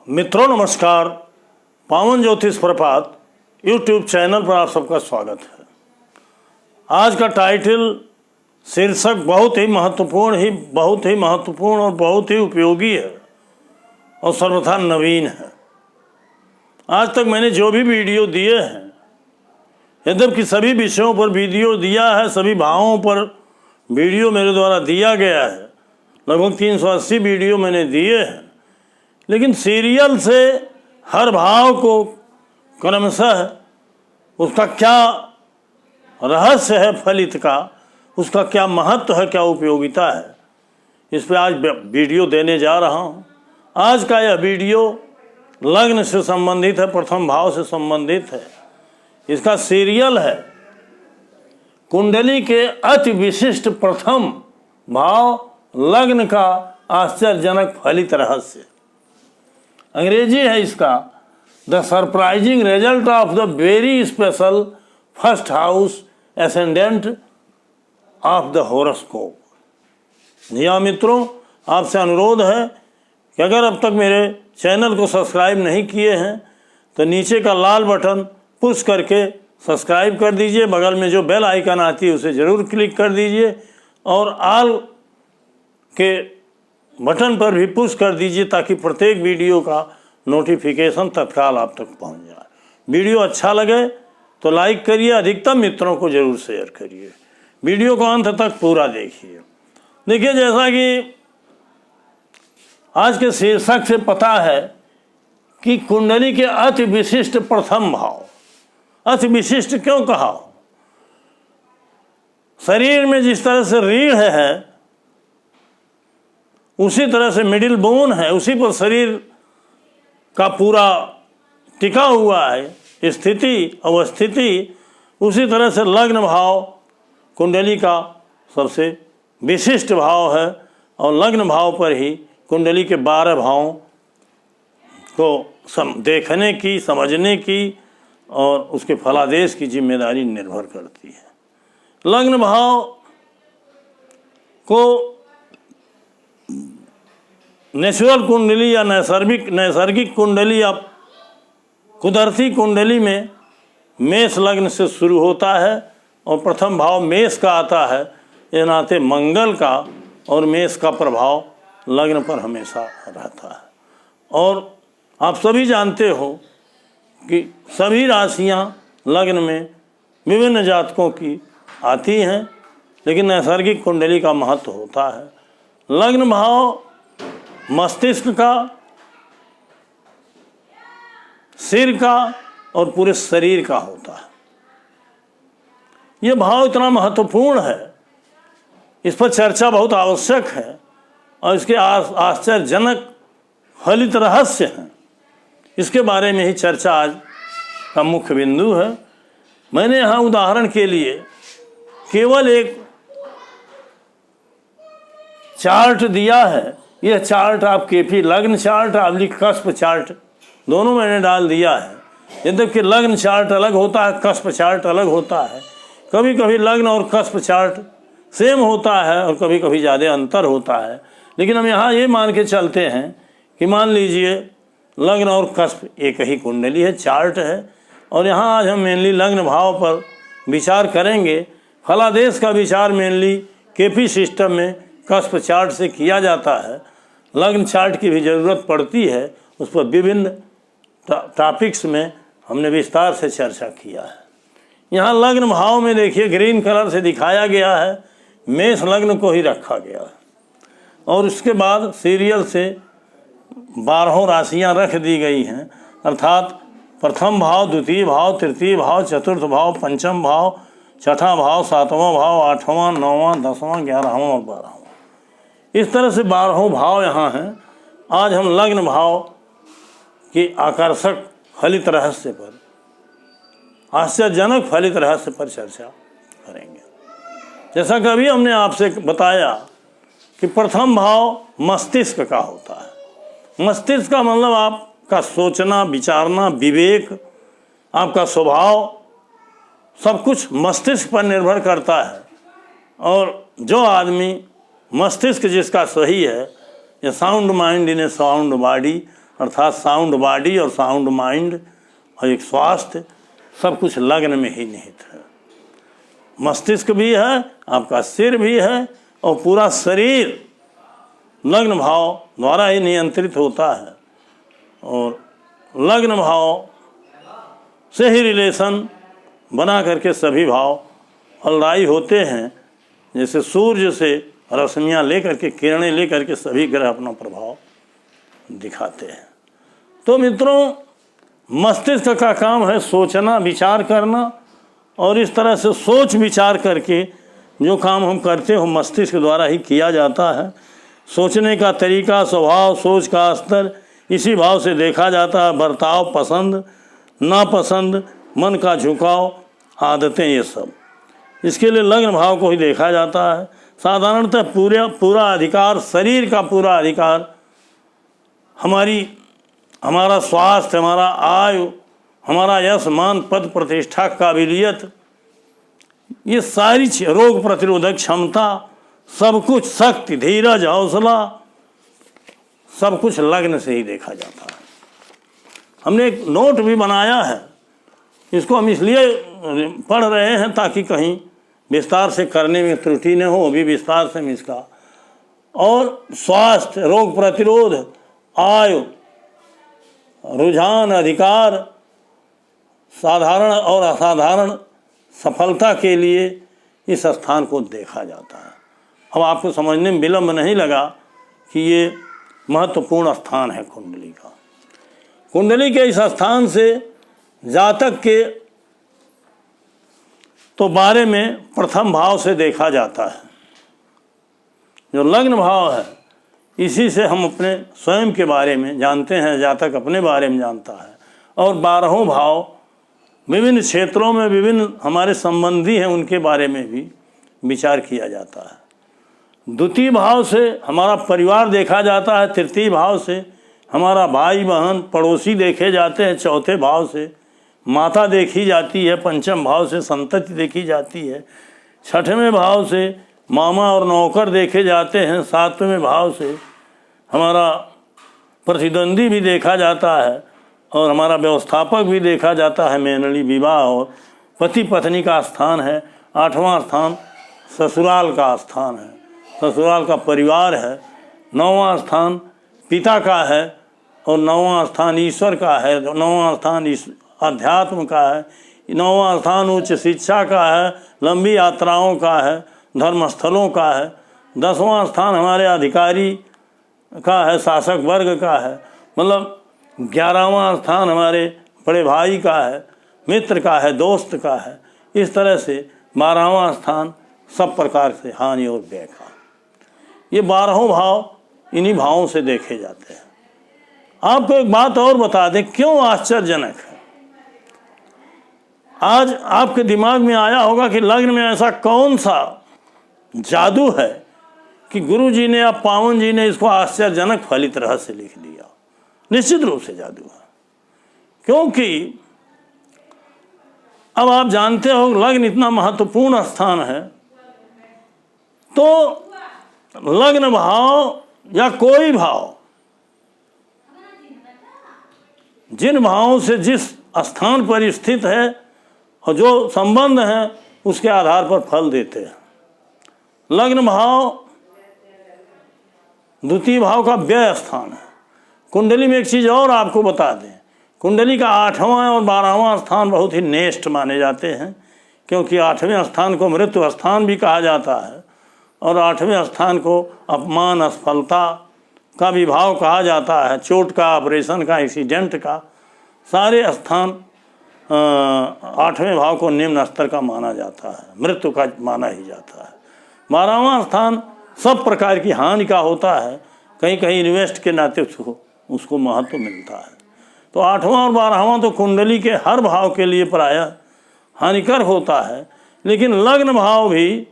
मित्रों नमस्कार। पावन ज्योतिष प्रभात यूट्यूब चैनल पर आप सबका स्वागत है। आज का टाइटल शीर्षक बहुत ही महत्वपूर्ण और बहुत ही उपयोगी है और सर्वथा नवीन है। आज तक मैंने जो भी वीडियो दिए हैं, यद्यपि सभी विषयों पर वीडियो दिया है, सभी भावों पर वीडियो मेरे द्वारा दिया गया है, लगभग 380 वीडियो मैंने दिए हैं, लेकिन सीरियल से हर भाव को क्रमशः उसका क्या रहस्य है फलित का, उसका क्या महत्व है, क्या उपयोगिता है, इस पर आज वीडियो देने जा रहा हूँ। आज का यह वीडियो लग्न से संबंधित है, प्रथम भाव से संबंधित है। इसका सीरियल है कुंडली के अति विशिष्ट प्रथम भाव लग्न का आश्चर्यजनक फलित रहस्य। अंग्रेजी है इसका the surprising result of the very special first house ascendant of the horoscope. जी हाँ मित्रों, आपसे अनुरोध है कि अगर अब तक मेरे चैनल को सब्सक्राइब नहीं किए हैं तो नीचे का लाल बटन पुश करके सब्सक्राइब कर दीजिए। बगल में जो बेल आइकन आती है उसे ज़रूर क्लिक कर दीजिए और ऑल के बटन पर भी पुश कर दीजिए ताकि प्रत्येक वीडियो का नोटिफिकेशन तत्काल आप तक पहुंच जाए। वीडियो अच्छा लगे तो लाइक करिए, अधिकतम मित्रों को जरूर शेयर करिए। वीडियो को अंत तक पूरा देखिए। देखिए, जैसा कि आज के शीर्षक से पता है कि कुंडली के अति विशिष्ट प्रथम भाव, अति विशिष्ट क्यों कहा? शरीर में जिस तरह से रीढ़ है उसी तरह से मिडिल बोन है, उसी पर शरीर का पूरा टिका हुआ है स्थिति अवस्थिति, उसी तरह से लग्न भाव कुंडली का सबसे विशिष्ट भाव है और लग्न भाव पर ही कुंडली के 12 भावों को देखने की, समझने की और उसके फलादेश की जिम्मेदारी निर्भर करती है। लग्न भाव को नेचुरल कुंडली या नैसर्गिक कुंडली या कुदरती कुंडली में मेष लग्न से शुरू होता है और प्रथम भाव मेष का आता है। ये नाते मंगल का और मेष का प्रभाव लग्न पर हमेशा रहता है। और आप सभी जानते हो कि सभी राशियां लग्न में विभिन्न जातकों की आती हैं, लेकिन नैसर्गिक कुंडली का महत्व होता है। लग्न भाव मस्तिष्क का, सिर का और पूरे शरीर का होता है। यह भाव इतना महत्वपूर्ण है, इस पर चर्चा बहुत आवश्यक है और इसके आश्चर्यजनक फलित रहस्य हैं। इसके बारे में ही चर्चा आज का मुख्य बिंदु है। मैंने यहाँ उदाहरण के लिए केवल एक चार्ट दिया है। यह चार्ट आप केपी लग्न चार्ट, आपली कस्प चार्ट दोनों मैंने डाल दिया है। यद्यपि लग्न चार्ट अलग होता है, कस्प चार्ट अलग होता है। कभी कभी लग्न और कस्प चार्ट सेम होता है और कभी कभी ज़्यादा अंतर होता है, लेकिन हम यहाँ ये मान के चलते हैं कि मान लीजिए लग्न और कस्प एक ही कुंडली है, चार्ट है। और यहाँ आज हम मेनली लग्न भाव पर विचार करेंगे। फलादेश का विचार मेनली केपी सिस्टम में कस्प चार्ट से किया जाता है। लग्न चार्ट की भी ज़रूरत पड़ती है, उस पर विभिन्न टॉपिक्स में हमने विस्तार से चर्चा किया है। यहाँ लग्न भाव में देखिए ग्रीन कलर से दिखाया गया है, मेष लग्न को ही रखा गया है और उसके बाद सीरियल से 12 राशियाँ रख दी गई हैं, अर्थात प्रथम भाव, द्वितीय भाव, तृतीय भाव, चतुर्थ भाव, पंचम भाव, छठा भाव, सातवां भाव, आठवां, नौवां, 10वां, 11वां और 12वां। इस तरह से 12 भाव यहाँ हैं। आज हम लग्न भाव की आकर्षक फलित रहस्य पर, आश्चर्यजनक फलित रहस्य पर चर्चा करेंगे। जैसा कि अभी हमने आपसे बताया कि प्रथम भाव मस्तिष्क का होता है। मस्तिष्क का मतलब आपका सोचना, विचारना, विवेक, आपका स्वभाव, सब कुछ मस्तिष्क पर निर्भर करता है। और जो आदमी मस्तिष्क जिसका सही है, a sound mind in a sound body, अर्थात साउंड बॉडी और साउंड माइंड और एक स्वास्थ्य, सब कुछ लग्न में ही निहित है। मस्तिष्क भी है, आपका सिर भी है और पूरा शरीर लग्न भाव द्वारा ही नियंत्रित होता है। और लग्न भाव से ही रिलेशन बना करके सभी भाव फलदायी होते हैं। जैसे सूर्य से रश्मियाँ लेकर के, किरणें लेकर के सभी ग्रह अपना प्रभाव दिखाते हैं। तो मित्रों, मस्तिष्क का काम है सोचना, विचार करना, और इस तरह से सोच विचार करके जो काम हम करते हैं वो मस्तिष्क द्वारा ही किया जाता है। सोचने का तरीका, स्वभाव, सोच का स्तर इसी भाव से देखा जाता है। बर्ताव, पसंद नापसंद, मन का झुकाव, आदतें, ये सब इसके लिए लग्न भाव को ही देखा जाता है। साधारणतः पूरा अधिकार, शरीर का पूरा अधिकार, हमारा स्वास्थ्य, हमारा आयु, हमारा यश, मान, पद, प्रतिष्ठा, काबिलियत, ये सारी रोग प्रतिरोधक क्षमता, सब कुछ, शक्ति, धीरज, हौसला, सब कुछ लग्न से ही देखा जाता है। हमने एक नोट भी बनाया है, इसको हम इसलिए पढ़ रहे हैं ताकि कहीं विस्तार से करने में त्रुटि न हो, वो भी विस्तार से हम इसका। और स्वास्थ्य, रोग प्रतिरोध, आयु, रुझान, अधिकार, साधारण और असाधारण सफलता के लिए इस स्थान को देखा जाता है। अब आपको समझने में विलंब नहीं लगा कि ये महत्वपूर्ण स्थान है कुंडली का। कुंडली के इस स्थान से जातक के तो बारे में प्रथम भाव से देखा जाता है। जो लग्न भाव है, इसी से हम अपने स्वयं के बारे में जानते हैं, जातक अपने बारे में जानता है। और 12 भाव विभिन्न क्षेत्रों में विभिन्न हमारे संबंधी हैं, उनके बारे में भी विचार किया जाता है। द्वितीय भाव से हमारा परिवार देखा जाता है, तृतीय भाव से हमारा भाई बहन पड़ोसी देखे जाते हैं, चौथे भाव से माता देखी जाती है, पंचम भाव से संतति देखी जाती है, छठवें भाव से मामा और नौकर देखे जाते हैं, सातवें भाव से हमारा प्रतिद्वंदी भी देखा जाता है और हमारा व्यवस्थापक भी देखा जाता है। मेनली विवाह और पति पत्नी का स्थान है। 8वां स्थान ससुराल का स्थान है, ससुराल का परिवार है। 9वां स्थान पिता का है और 9वां स्थान ईश्वर का है। 9वां स्थान अध्यात्म का है। 9वां स्थान उच्च शिक्षा का है, लंबी यात्राओं का है, धर्मस्थलों का है। 10वां स्थान हमारे अधिकारी का है, शासक वर्ग का है। मतलब 11वां स्थान हमारे बड़े भाई का है, मित्र का है, दोस्त का है। इस तरह से 12वां स्थान सब प्रकार से हानि और व्यय का। ये 12 भाव इन्हीं भावों से देखे जाते हैं। आपको एक बात और बता दें, क्यों आश्चर्यजनक है। आज आपके दिमाग में आया होगा कि लग्न में ऐसा कौन सा जादू है कि गुरु जी ने या पावन जी ने इसको आश्चर्यजनक फलित रहस्य लिख दिया। निश्चित रूप से जादू है, क्योंकि अब आप जानते हो लग्न इतना महत्वपूर्ण स्थान है। तो लग्न भाव या कोई भाव, जिन भावों से जिस स्थान पर स्थित है और जो संबंध है उसके आधार पर फल देते हैं। लग्न भाव द्वितीय भाव का व्यय स्थान है। कुंडली में एक चीज़ और आपको बता दें, कुंडली का 8वां और 12वां स्थान बहुत ही नेष्ट माने जाते हैं, क्योंकि 8वें स्थान को मृत्यु स्थान भी कहा जाता है और 8वें स्थान को अपमान, असफलता का भी भाव कहा जाता है। चोट का, ऑपरेशन का, एक्सीडेंट का, सारे स्थान 8वें भाव को निम्न स्तर का माना जाता है, मृत्यु का माना ही जाता है। 12वां स्थान सब प्रकार की हानि का होता है, कहीं कहीं इन्वेस्ट के नाते उसको महत्व मिलता है। तो 8वां और 12वां तो कुंडली के हर भाव के लिए प्रायः हानिकर होता है, लेकिन लग्न भाव भी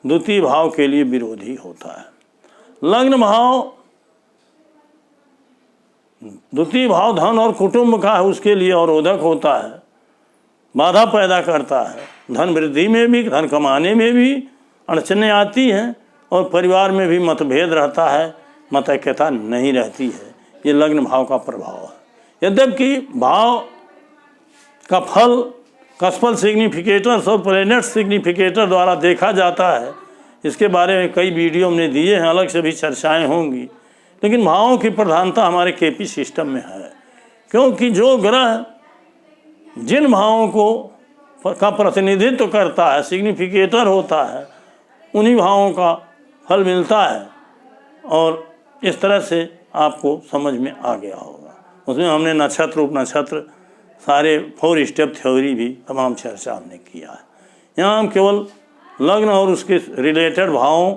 द्वितीय भाव के लिए विरोधी होता है। लग्न भाव द्वितीय भाव धन और कुटुंब का है, उसके लिए अवरोधक होता है, बाधा पैदा करता है। धन वृद्धि में भी, धन कमाने में भी अड़चनें आती हैं और परिवार में भी मतभेद रहता है, मतैक्यता नहीं रहती है। ये लग्न भाव का प्रभाव है। यद्यपि भाव का फल कस्पल सिग्निफिकेटर्स और प्लैनेट सिग्निफिकेटर द्वारा देखा जाता है, इसके बारे में कई वीडियो हमने दिए हैं, अलग से भी चर्चाएं होंगी। लेकिन भावों की प्रधानता हमारे केपी सिस्टम में है, क्योंकि जो ग्रह जिन भावों का प्रतिनिधित्व करता है, सिग्निफिकेटर होता है, उन्हीं भावों का फल मिलता है। और इस तरह से आपको समझ में आ गया होगा। उसमें हमने नक्षत्र उपनक्षत्र सारे 4 स्टेप थ्योरी भी तमाम चर्चा हमने किया है। यहाँ हम केवल लग्न और उसके रिलेटेड भावों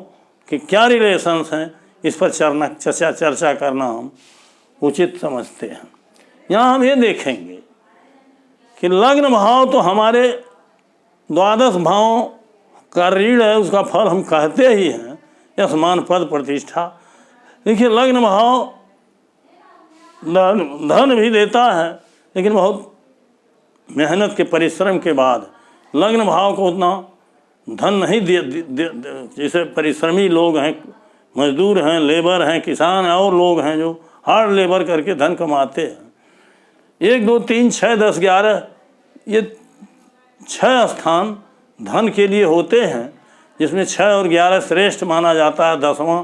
के क्या रिलेशंस हैं, इस पर चर्चा करना हम उचित समझते हैं। यहाँ हम ये देखेंगे कि लग्न भाव तो हमारे 12 भावों का ऋण है, उसका फल हम कहते ही हैं, यशमान पद प्रतिष्ठा। देखिए, लग्न भाव धन भी देता है, लेकिन बहुत मेहनत के परिश्रम के बाद लग्न भाव को उतना धन नहीं जैसे परिश्रमी लोग हैं, मजदूर हैं, लेबर हैं, किसान हैं और लोग हैं जो हार्ड लेबर करके धन कमाते हैं। 1 2 3 6 10 11 ये 6 स्थान धन के लिए होते हैं, जिसमें 6 और 11 श्रेष्ठ माना जाता है, 10वां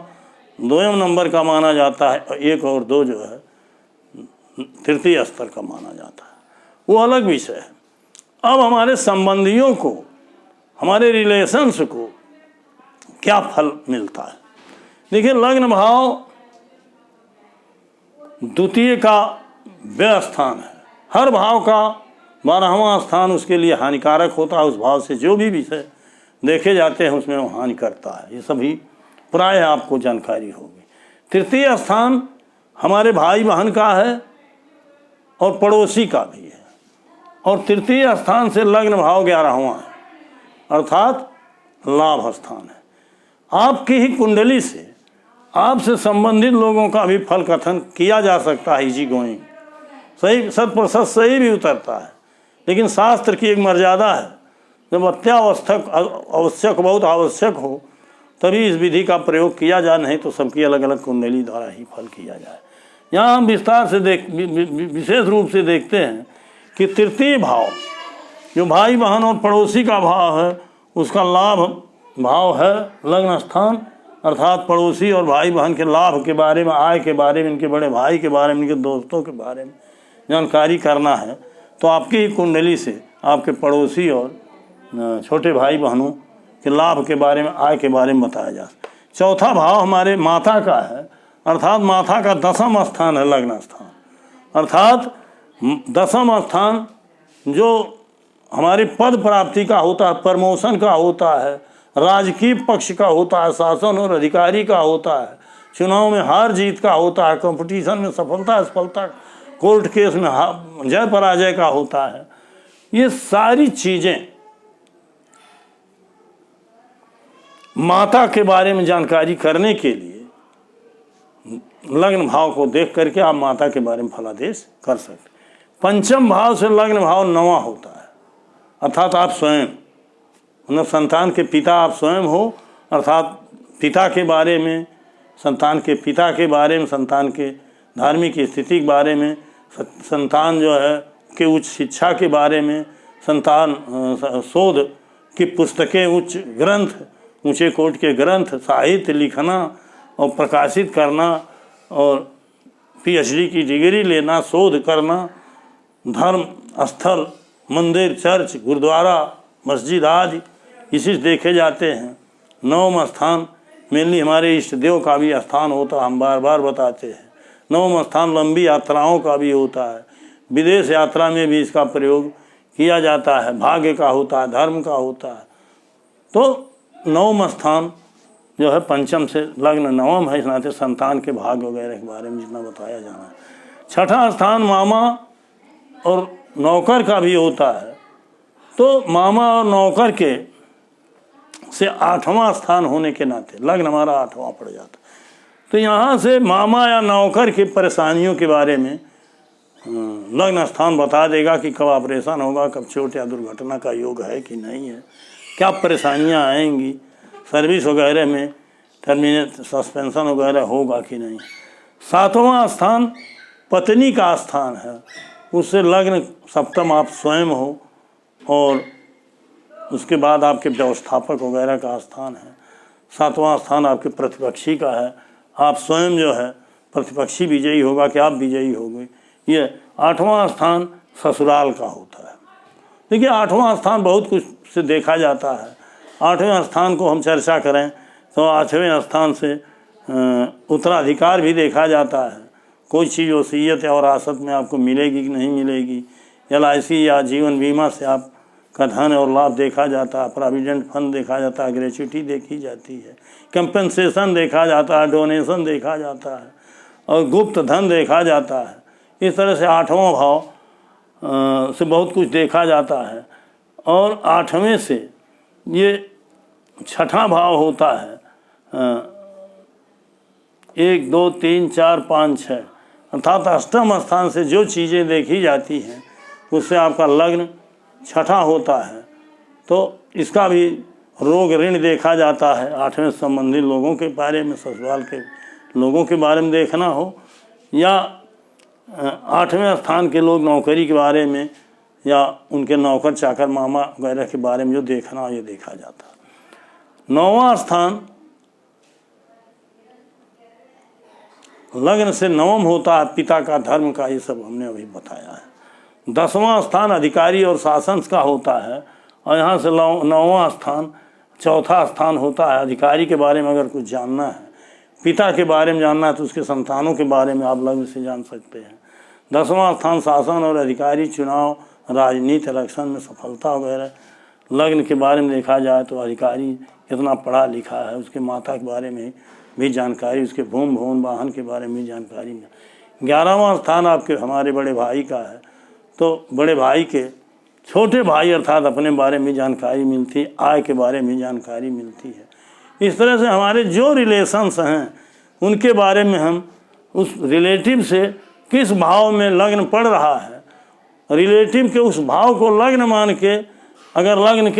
2वें नंबर का माना जाता है, 1 और 2 जो है तृतीय स्तर का माना जाता है, वो अलग विषय है। अब हमारे संबंधियों को, हमारे रिलेशंस को क्या फल मिलता है। देखिए, लग्न भाव द्वितीय का व्यय स्थान है। हर भाव का 12वां स्थान उसके लिए हानिकारक होता है। उस भाव से जो भी विषय देखे जाते हैं उसमें वो हानि करता है, ये सभी प्राय आपको जानकारी होगी। तृतीय स्थान हमारे भाई बहन का है और पड़ोसी का भी है, और तृतीय स्थान से लग्न भाव 11वां है, अर्थात लाभ स्थान है। आपकी ही कुंडली से आपसे संबंधित लोगों का भी फल कथन किया जा सकता है, इजी गोइंग, सही 100% सही भी उतरता है। लेकिन शास्त्र की एक मर्यादा है, जब आवश्यक बहुत आवश्यक हो तभी इस विधि का प्रयोग किया जाए, नहीं तो सबकी अलग अलग कुंडली द्वारा ही फल किया जाए। यहाँ हम विस्तार से विशेष रूप से देखते हैं कि तृतीय भाव जो भाई बहन और पड़ोसी का भाव है, उसका लाभ भाव है लग्न स्थान, अर्थात पड़ोसी और भाई बहन के लाभ के बारे में, आय के बारे में, इनके बड़े भाई के बारे में, इनके दोस्तों के बारे में जानकारी करना है तो आपकी ही कुंडली से आपके पड़ोसी और छोटे भाई बहनों के लाभ के बारे में, आय के बारे में बताया जा सकता। चौथा भाव हमारे माता का है, अर्थात माता का 10वां स्थान है लग्न स्थान, अर्थात 10वां स्थान जो हमारी पद प्राप्ति का होता है, प्रमोशन का होता है, राजकीय पक्ष का होता है, शासन और अधिकारी का होता है, चुनाव में हार जीत का होता है, कंपटीशन में सफलता असफलता, कोर्ट केस में जय पराजय का होता है। ये सारी चीज़ें माता के बारे में जानकारी करने के लिए लग्न भाव को देख करके आप माता के बारे में फलादेश कर सकते। पंचम भाव से लग्न भाव 9वां होता है, अर्थात आप स्वयं, मतलब संतान के पिता आप स्वयं हो, अर्थात पिता के बारे में, संतान के पिता के बारे में, संतान के धार्मिक स्थिति के बारे में, संतान जो है के उच्च शिक्षा के बारे में, संतान शोध की पुस्तकें, उच्च ग्रंथ, ऊंचे कोट के ग्रंथ, साहित्य लिखना और प्रकाशित करना और पीएचडी की डिग्री लेना, शोध करना, धर्म स्थल, मंदिर, चर्च, गुरुद्वारा, मस्जिद आदि इसी से देखे जाते हैं। 9वां स्थान मेनली हमारे इष्ट देव का भी स्थान होता है, हम बार बार बताते हैं। 9वां स्थान लंबी यात्राओं का भी होता है, विदेश यात्रा में भी इसका प्रयोग किया जाता है, भाग्य का होता है, धर्म का होता है। तो 9वां स्थान जो है पंचम से लग्न 9वां है, इस नाते संतान के भाग्य वगैरह के बारे में जितना बताया जाना है। छठा स्थान मामा और नौकर का भी होता है, तो मामा और नौकर के से 8वां स्थान होने के नाते लग्न हमारा 8वां पड़ जाता है। तो यहाँ से मामा या नौकर की परेशानियों के बारे में लग्न स्थान बता देगा कि कब ऑपरेशन होगा, कब चोट या दुर्घटना का योग है कि नहीं है, क्या परेशानियाँ आएंगी, सर्विस वगैरह में टर्मिनेट सस्पेंशन वगैरह होगा कि नहीं। सातवां स्थान पत्नी का स्थान है, उससे लग्न सप्तम आप स्वयं हो, और उसके बाद आपके व्यवस्थापक वगैरह का स्थान है। सातवां स्थान आपके प्रतिपक्षी का है, आप स्वयं जो है प्रतिपक्षी विजयी होगा कि आप विजयी होंगे। ये आठवां स्थान ससुराल का होता है। देखिए, आठवां स्थान बहुत कुछ से देखा जाता है। आठवें स्थान को हम चर्चा करें तो आठवें स्थान से उत्तराधिकार भी देखा जाता है। कोई चीज़ वसीयत या विरासत में आपको मिलेगी कि नहीं मिलेगी, LIC या जीवन बीमा से आपका धन और लाभ देखा जाता है, प्रोविडेंट फंड देखा जाता है, ग्रेच्युटी देखी जाती है, कंपनसेशन देखा जाता है, डोनेशन देखा जाता है, और गुप्त धन देखा जाता है। इस तरह से आठवां भाव से बहुत कुछ देखा जाता है। और आठवें से ये छठा भाव होता है 1 2 3 4 5 6, अर्थात अष्टम स्थान से जो चीज़ें देखी जाती हैं उससे आपका लग्न छठा होता है। तो इसका भी रोग ऋण देखा जाता है। आठवें संबंधित लोगों के बारे में, ससुराल के लोगों के बारे में देखना हो, या आठवें स्थान के लोग नौकरी के बारे में, या उनके नौकर चाकर मामा वगैरह के बारे में जो देखना हो, ये देखा जाता है। नौवां स्थान लग्न से नवम होता है, पिता का, धर्म का, ये सब हमने अभी बताया है। 10वां स्थान अधिकारी और शासन का होता है, और यहाँ से 9वां स्थान चौथा स्थान होता है। अधिकारी के बारे में अगर कुछ जानना है, पिता के बारे में जानना है, तो उसके संतानों के बारे में आप लग्न से जान सकते हैं। 10वां स्थान शासन और अधिकारी, चुनाव, राजनीति, इलेक्शन में सफलता वगैरह। लग्न के बारे में देखा जाए तो अधिकारी कितना पढ़ा लिखा है, उसके माता के बारे में भी जानकारी, उसके भूमि भवन वाहन के बारे में भी जानकारी। 11वां स्थान आपके हमारे बड़े भाई का है, तो बड़े भाई के छोटे भाई अर्थात अपने बारे में जानकारी मिलती है, आय के बारे में जानकारी मिलती है। इस तरह से हमारे जो रिलेशंस हैं उनके बारे में हम उस रिलेटिव से किस भाव में लग्न पड़ रहा है, रिलेटिव के उस भाव को लग्न मान के, अगर लग्न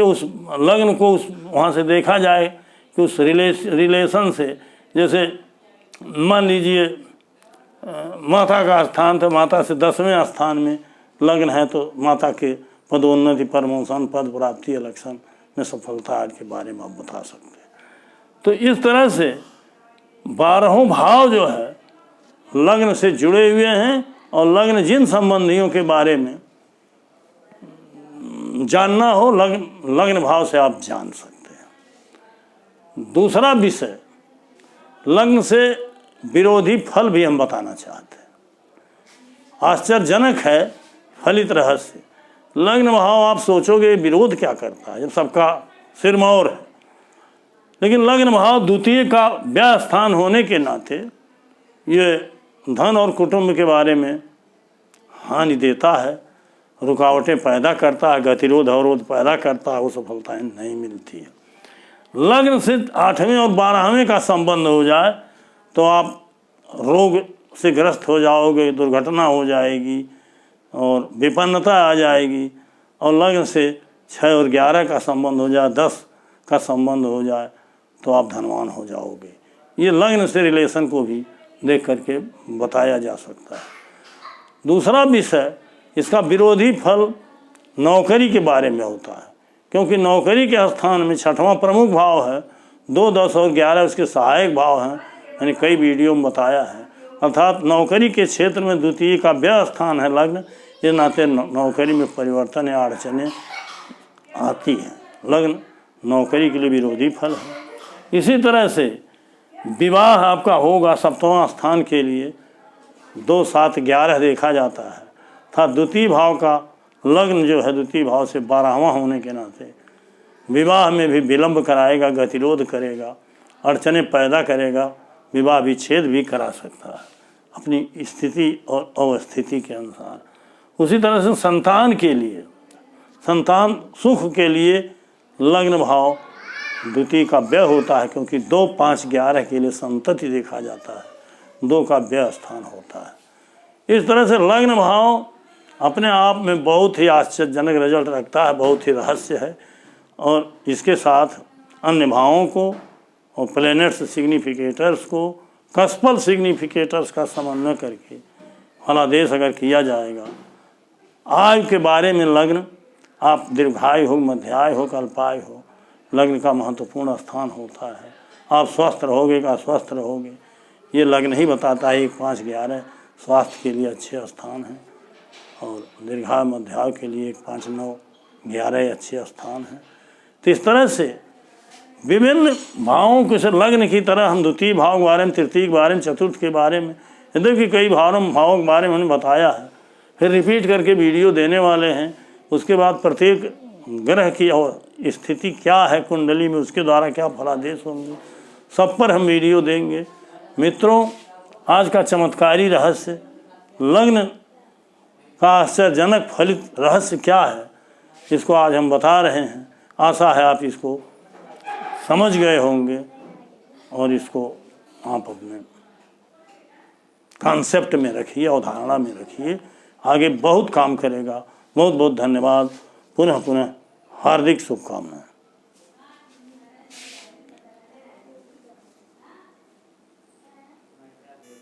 को उस वहाँ से देखा जाए कि उस रिलेशन से, जैसे मान लीजिए माता का स्थान, तो माता से 10वें स्थान में लग्न है, तो माता के पदोन्नति, प्रमोशन, पद प्राप्ति, इलेक्शन में सफलता आदि के बारे में आप बता सकते हैं। तो इस तरह से 12 भाव जो है लग्न से जुड़े हुए हैं, और लग्न जिन संबंधियों के बारे में जानना हो, लग्न भाव से आप जान सकते हैं। दूसरा विषय, लग्न से विरोधी फल भी हम बताना चाहते हैं। आश्चर्यजनक है फलित रहस्य। लग्न भाव आप सोचोगे विरोध क्या करता है, जब सबका सिरमौर है, लेकिन लग्न भाव द्वितीय का व्यय स्थान होने के नाते ये धन और कुटुंब के बारे में हानि देता है, रुकावटें पैदा करता है, गतिरोध अवरोध पैदा करता है, वो सफलताएं नहीं मिलती है। लग्न से 8वें और 12वें का संबंध हो जाए तो आप रोग से ग्रस्त हो जाओगे, दुर्घटना हो जाएगी और विपन्नता आ जाएगी। और लग्न से 6 और 11 का संबंध हो जाए, 10 का संबंध हो जाए तो आप धनवान हो जाओगे। ये लग्न से रिलेशन को भी देख करके बताया जा सकता है। दूसरा विषय, इसका विरोधी फल नौकरी के बारे में होता है, क्योंकि नौकरी के स्थान में 6वां प्रमुख भाव है, 2, 10 और 11 उसके सहायक भाव हैं, मैंने कई वीडियो में बताया है। अर्थात नौकरी के क्षेत्र में द्वितीय का व्यय स्थान है लग्न, ये नाते नौकरी में परिवर्तन या अड़चनें आती हैं। लग्न नौकरी के लिए विरोधी फल है। इसी तरह से विवाह आपका होगा 7वां स्थान के लिए 2, 7, 11 देखा जाता है। था द्वितीय भाव का लग्न जो है द्वितीय भाव से 12वां होने के नाते विवाह में भी विलंब कराएगा, गतिरोध करेगा, अड़चनें पैदा करेगा, विवाह विच्छेद भी करा सकता है अपनी स्थिति और अवस्थिति के अनुसार। उसी तरह से संतान के लिए, संतान सुख के लिए लग्न भाव द्वितीय का व्यय होता है, क्योंकि 2, 5, 11 के लिए संतति देखा जाता है, 2 का व्यय स्थान होता है। इस तरह से लग्न भाव अपने आप में बहुत ही आश्चर्यजनक रिजल्ट रखता है, बहुत ही रहस्य है। और इसके साथ अन्य भावों को और प्लैनेट्स सिग्निफिकेटर्स को, कस्पल सिग्निफिकेटर्स का समन्वय करके फलादेश अगर किया जाएगा। आयु के बारे में लग्न, आप दीर्घायु हो, मध्यायु हो, अल्पायु हो, लग्न का महत्वपूर्ण स्थान होता है। आप स्वस्थ रहोगे का अस्वस्थ रहोगे, ये लग्न ही बताता है। 1, 5, 11 स्वास्थ्य के लिए अच्छे स्थान हैं, और दीर्घायु मध्यायु के लिए 1, 5, 9, 11 अच्छे स्थान हैं। तो इस तरह से विभिन्न भावों के से लग्न की तरह हम द्वितीय भाव के बारे में, तृतीय के बारे में, चतुर्थ के बारे में, इधर की कई भावों के बारे में हमने बताया है। फिर रिपीट करके वीडियो देने वाले हैं। उसके बाद प्रत्येक ग्रह की और स्थिति क्या है कुंडली में, उसके द्वारा क्या फलादेश होंगे, सब पर हम वीडियो देंगे। मित्रों, आज का चमत्कारी रहस्य, लग्न का आश्चर्यजनक फलित रहस्य क्या है, इसको आज हम बता रहे हैं। आशा है आप इसको समझ गए होंगे और इसको आप अपने कॉन्सेप्ट में रखिए, अवधारणा में रखिए, आगे बहुत काम करेगा। बहुत बहुत धन्यवाद। पुनः पुनः हार्दिक शुभकामनाएं।